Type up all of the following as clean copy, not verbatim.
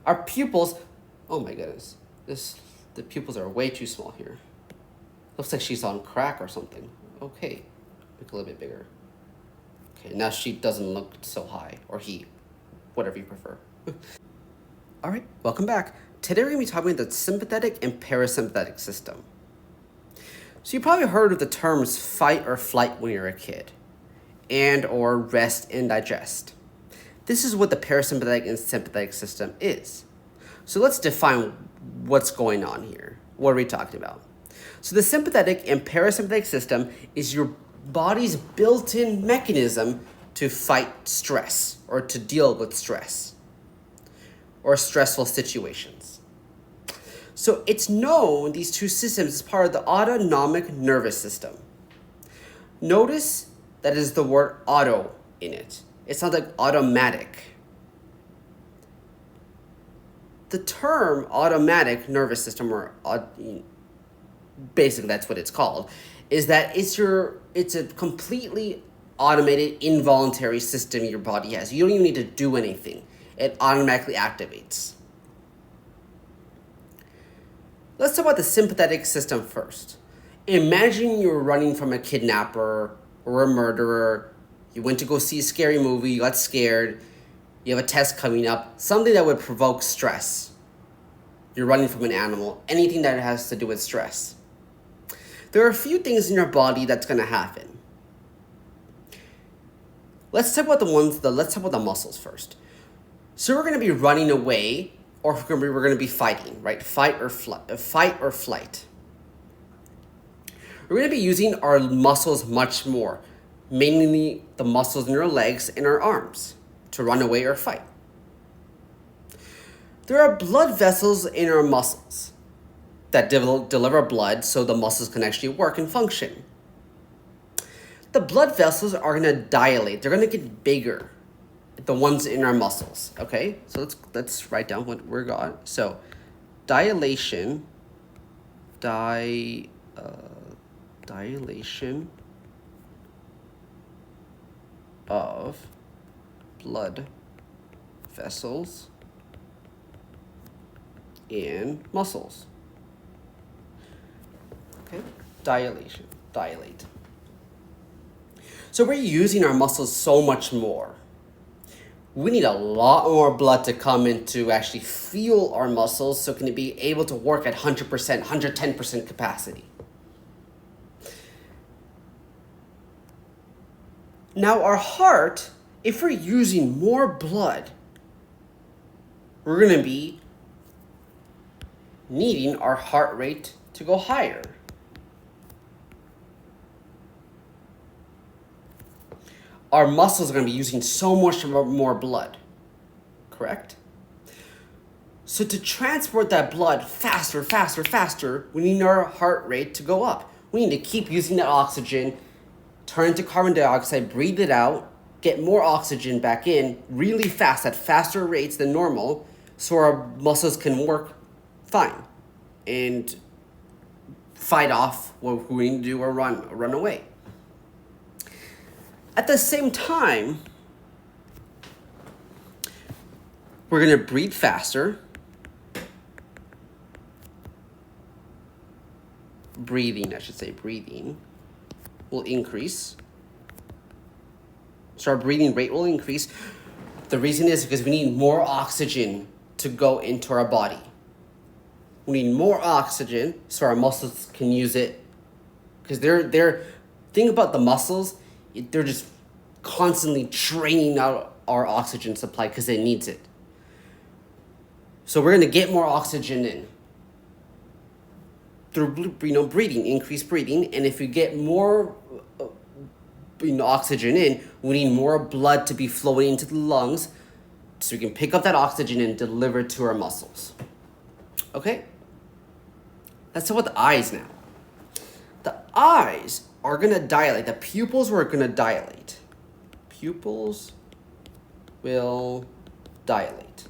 Our pupils, oh my goodness, the pupils are way too small here. Looks like she's on crack or something. Okay, make it a little bit bigger. Okay, now she doesn't look so high, or he, whatever you prefer. All right, welcome back. Today we're going to be talking about the sympathetic and parasympathetic system. So you probably heard of the terms fight or flight when you're a kid, and or rest and digest. This is what the parasympathetic and sympathetic system is. So let's define what's going on here. What are we talking about? So the sympathetic and parasympathetic system is your body's built-in mechanism to fight stress or to deal with stress or stressful situations. So it's known, these two systems, as part of the autonomic nervous system. Notice that is the word auto in it. It's not like automatic. The term automatic nervous system, or basically that's what it's called, is that it's a completely automated involuntary system your body has. You don't even need to do anything. It automatically activates. Let's talk about the sympathetic system first. Imagine you're running from a kidnapper or a murderer. You went to go see a scary movie, you got scared, you have a test coming up, something that would provoke stress. You're running from an animal, anything that has to do with stress. There are a few things in your body that's going to happen. Let's talk about the muscles first. So we're going to be running away, or we're going to be fighting, right? Fight or flight. We're going to be using our muscles much more, mainly the muscles in our legs and our arms, to run away or fight. There are blood vessels in our muscles that deliver blood so the muscles can actually work and function. The blood vessels are going to dilate. They're going to get bigger, the ones in our muscles, okay? So let's write down what we got. So dilation of blood vessels in muscles. Okay, dilate. So we're using our muscles so much more. We need a lot more blood to come in to actually fuel our muscles so can it be able to work at 100%, 110% capacity. Now our heart, if we're using more blood, we're going to be needing our heart rate to go higher. Our muscles are going to be using so much more blood, correct? So to transport that blood faster, we need our heart rate to go up. We need to keep using that oxygen, turn into carbon dioxide, breathe it out, get more oxygen back in really fast at faster rates than normal so our muscles can work fine and fight off what we need to do or run away. At the same time, we're going to breathe faster. Breathing will increase. So our breathing rate will increase. The reason is because we need more oxygen to go into our body. We need more oxygen so our muscles can use it. Because think about the muscles, they're just constantly draining out our oxygen supply because it needs it. So we're going to get more oxygen in through breathing, increased breathing. And if we get more oxygen in, we need more blood to be flowing into the lungs so we can pick up that oxygen and deliver it to our muscles. Okay? Let's talk about the eyes now. The eyes are going to dilate. The pupils are going to dilate. Pupils will dilate.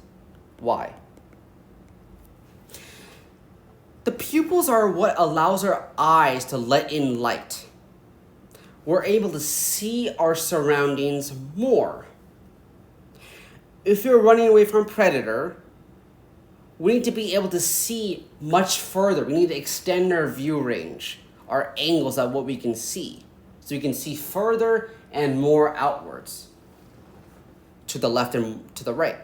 Why? The pupils are what allows our eyes to let in light. We're able to see our surroundings more. If you're running away from a predator, we need to be able to see much further. We need to extend our view range, our angles at what we can see. So we can see further and more outwards, to the left and to the right.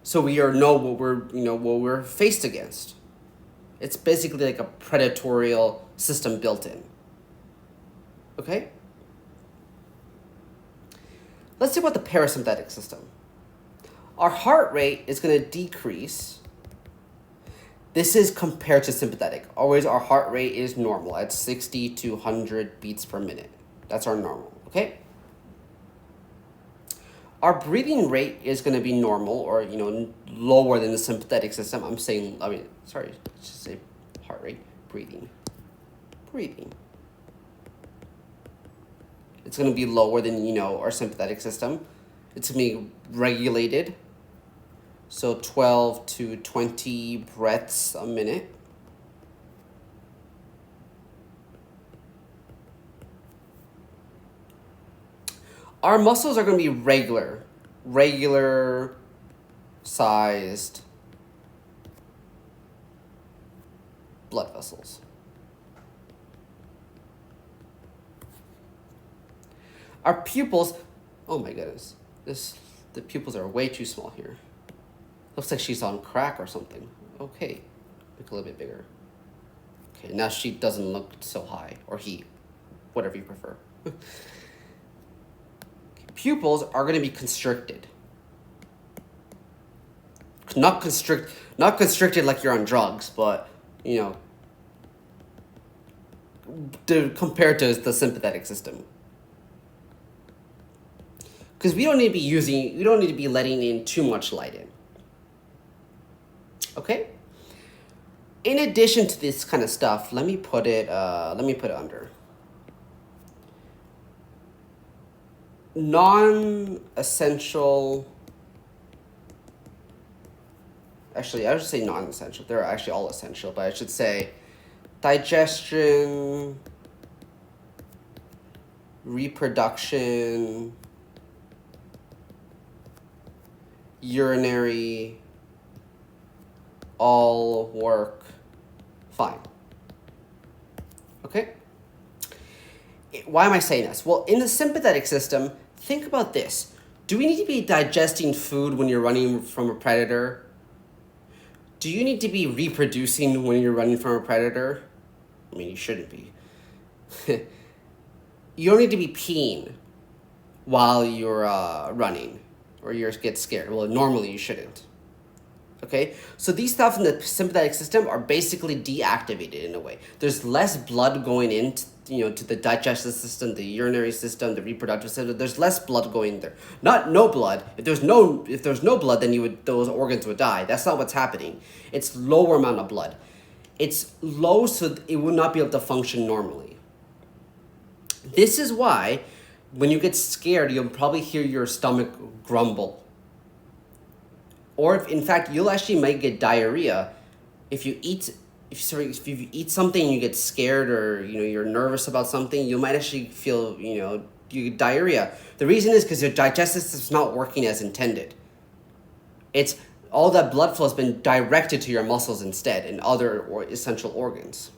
So we know what we're faced against. It's basically like a predatory system built in. Okay? Let's talk about the parasympathetic system. Our heart rate is going to decrease. This is compared to sympathetic. Always our heart rate is normal at 60 to 100 beats per minute. That's our normal, okay? Our breathing rate is going to be normal, or lower than the sympathetic system. I should say heart rate, breathing. It's going to be lower than, our sympathetic system. It's going to be regulated. So 12 to 20 breaths a minute. Our muscles are going to be regular sized blood vessels. Our pupils, oh my goodness, the pupils are way too small here. Looks like she's on crack or something. Okay, make it a little bit bigger. Okay, now she doesn't look so high, or he, whatever you prefer. Pupils are going to be constricted. Not constricted like you're on drugs, but compared to the sympathetic system. Because we don't need to be letting in too much light in. Okay? In addition to this kind of stuff, let me put it under non-essential. Actually, I should say non-essential. They're actually all essential, but I should say digestion, reproduction, urinary, all work fine. Okay? Why am I saying this? Well, in the sympathetic system, think about this. Do we need to be digesting food when you're running from a predator? Do you need to be reproducing when you're running from a predator? I mean, you shouldn't be. You don't need to be peeing while you're running or you get scared. Well, normally you shouldn't. Okay? So these stuff in the sympathetic system are basically deactivated in a way. There's less blood going into to the digestive system, the urinary system, the reproductive system. There's less blood going there. Not no blood. If there's no blood, then those organs would die. That's not what's happening. It's lower amount of blood. It's low, so it would not be able to function normally. This is why when you get scared, you'll probably hear your stomach grumble. Or if, in fact, you'll actually might get diarrhea if you eat something and you get scared, or you're nervous about something. You might actually feel you get diarrhea. The reason is because your digestive system's not working as intended. It's all that blood flow has been directed to your muscles instead and other essential organs.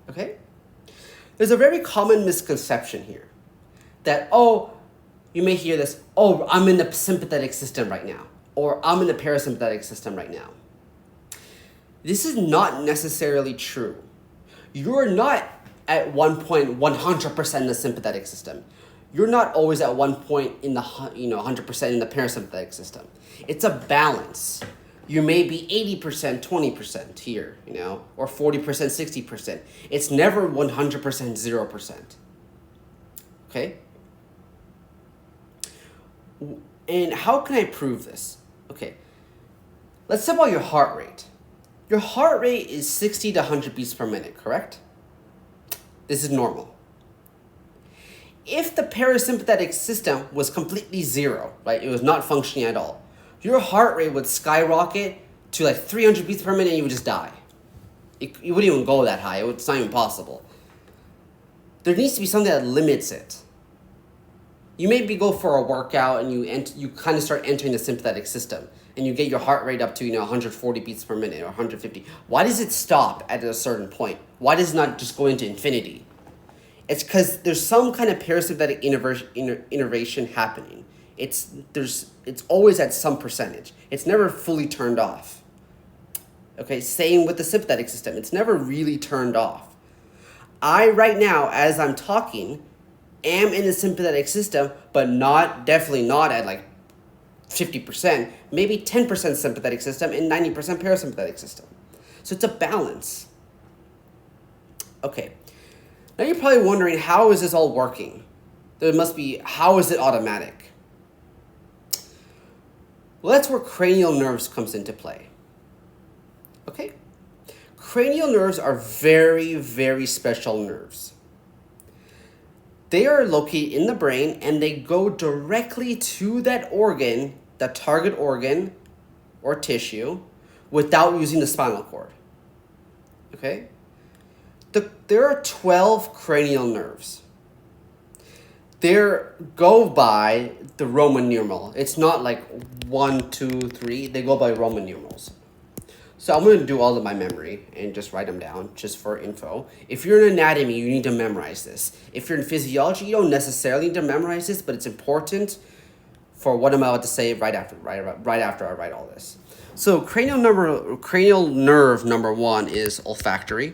Okay? There's a very common misconception here that, you may hear this, I'm in the sympathetic system right now, or I'm in the parasympathetic system right now. This is not necessarily true. You're not at one point 100% in the sympathetic system. You're not always at one point in the 100% in the parasympathetic system. It's a balance. You may be 80%, 20% here, or 40%, 60%. It's never 100%, 0%. Okay? And how can I prove this? Okay, let's talk about your heart rate. Your heart rate is 60 to 100 beats per minute, correct? This is normal. If the parasympathetic system was completely zero, right, it was not functioning at all, your heart rate would skyrocket to like 300 beats per minute and you would just die. It wouldn't even go that high. It's not even possible. There needs to be something that limits it. You maybe go for a workout and you kind of start entering the sympathetic system, and you get your heart rate up to 140 beats per minute or 150. Why does it stop at a certain point? Why does it not just go into infinity? It's because there's some kind of parasympathetic innervation happening. It's always at some percentage. It's never fully turned off. Okay, same with the sympathetic system. It's never really turned off. I right now, as I'm talking, am in the sympathetic system, but definitely not at like 50%, maybe 10% sympathetic system and 90% parasympathetic system. So it's a balance. Okay. Now you're probably wondering, how is this all working? How is it automatic? Well, that's where cranial nerves comes into play. Okay? Cranial nerves are very, very special nerves. They are located in the brain and they go directly to that organ, the target organ or tissue, without using the spinal cord. Okay? There are 12 cranial nerves. They go by the Roman numeral. It's not like 1, 2, 3. They go by Roman numerals. So I'm going to do all of my memory and just write them down just for info. If you're in anatomy, you need to memorize this. If you're in physiology, you don't necessarily need to memorize this, but it's important for what I'm about to say right after I write all this. So cranial nerve number 1 is olfactory.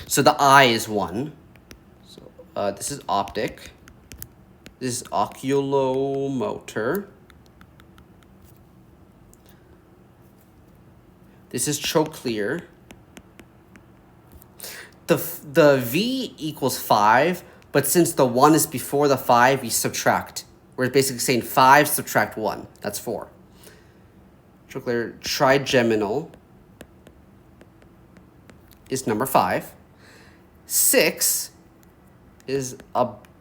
So the eye is 1. So this is optic. This is oculomotor. This is trochlear. The V equals 5, but since the 1 is before the 5, we subtract. We're basically saying 5 subtract 1. That's 4. Trochlear. Trigeminal is number 5. 6 is abducens.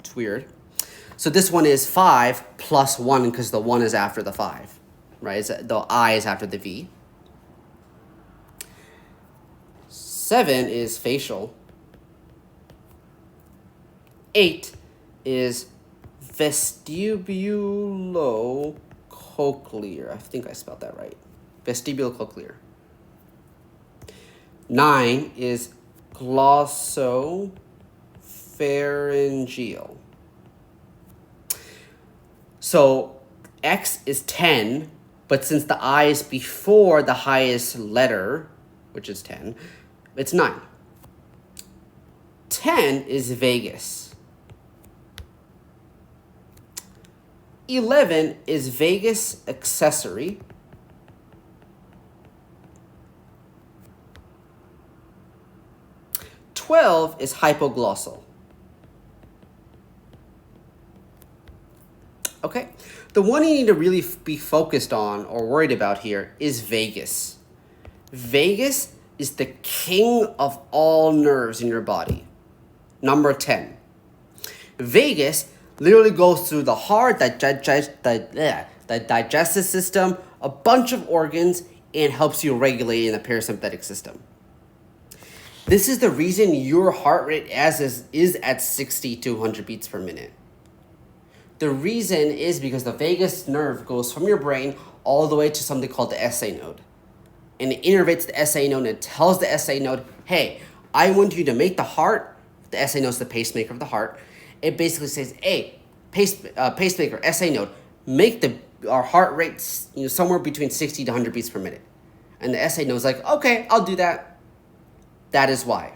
It's weird. So this one is 5 plus 1 because the 1 is after the 5. Right? The I is after the V. 7 is facial. 8 is vestibulocochlear. I think I spelled that right. Vestibulocochlear. 9 is glossopharyngeal. So X is 10, but since the I is before the highest letter, which is 10, it's 9. 10 is vagus. 11 is vagus accessory. 12 is hypoglossal. Okay, the one you need to really be focused on or worried about here is vagus. Vagus is the king of all nerves in your body. Number 10. Vagus literally goes through the heart, the digestive system, a bunch of organs, and helps you regulate in the parasympathetic system. This is the reason your heart rate is at 60 to 100 beats per minute. The reason is because the vagus nerve goes from your brain all the way to something called the SA node. And it innervates the SA node and it tells the SA node, hey, I want you to make the heart, the SA node is the pacemaker of the heart. It basically says, hey, pacemaker, SA node, make our heart rate somewhere between 60 to 100 beats per minute. And the SA node is like, okay, I'll do that. That is why.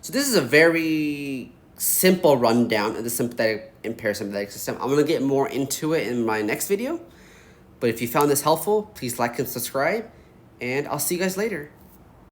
So this is a very simple rundown of the sympathetic and parasympathetic system. I'm going to get more into it in my next video. But if you found this helpful, please like and subscribe. And I'll see you guys later.